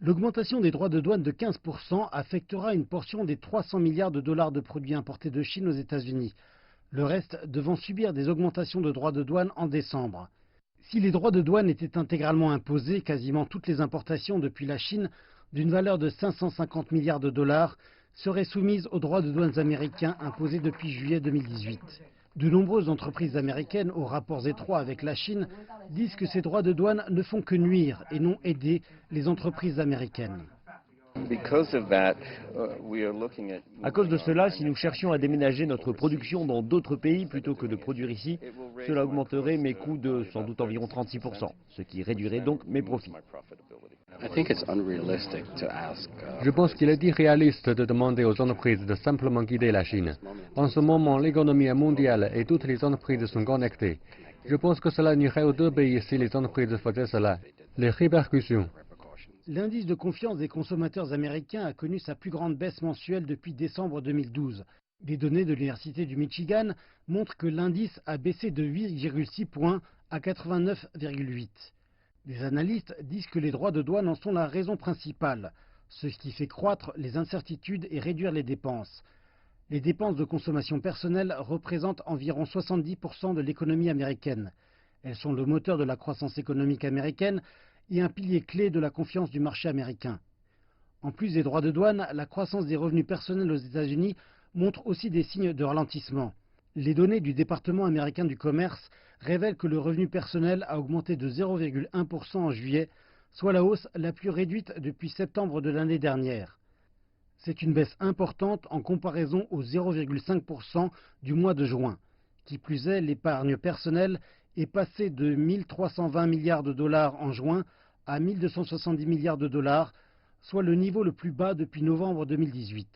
L'augmentation des droits de douane de 15% affectera une portion des 300 milliards de dollars de produits importés de Chine aux États-Unis, le reste devant subir des augmentations de droits de douane en décembre. Si les droits de douane étaient intégralement imposés, quasiment toutes les importations depuis la Chine, d'une valeur de 550 milliards de dollars, seraient soumises aux droits de douane américains imposés depuis juillet 2018. De nombreuses entreprises américaines, aux rapports étroits avec la Chine, disent que ces droits de douane ne font que nuire et non aider les entreprises américaines. À cause de cela, si nous cherchions à déménager notre production dans d'autres pays plutôt que de produire ici, cela augmenterait mes coûts de sans doute environ 36%, ce qui réduirait donc mes profits. Je pense qu'il est irréaliste de demander aux entreprises de simplement quitter la Chine. En ce moment, l'économie est mondiale et toutes les entreprises sont connectées. Je pense que cela nuirait aux deux pays si les entreprises faisaient cela. Les répercussions. L'indice de confiance des consommateurs américains a connu sa plus grande baisse mensuelle depuis décembre 2012. Des données de l'Université du Michigan montrent que l'indice a baissé de 8,6 points à 89,8. Des analystes disent que les droits de douane en sont la raison principale, ce qui fait croître les incertitudes et réduire les dépenses. Les dépenses de consommation personnelle représentent environ 70% de l'économie américaine. Elles sont le moteur de la croissance économique américaine et un pilier clé de la confiance du marché américain. En plus des droits de douane, la croissance des revenus personnels aux États-Unis montre aussi des signes de ralentissement. Les données du département américain du commerce révèlent que le revenu personnel a augmenté de 0,1% en juillet, soit la hausse la plus réduite depuis septembre de l'année dernière. C'est une baisse importante en comparaison aux 0,5% du mois de juin. Qui plus est, l'épargne personnelle est passée de 1 320 milliards de dollars en juin à 1 270 milliards de dollars, soit le niveau le plus bas depuis novembre 2018.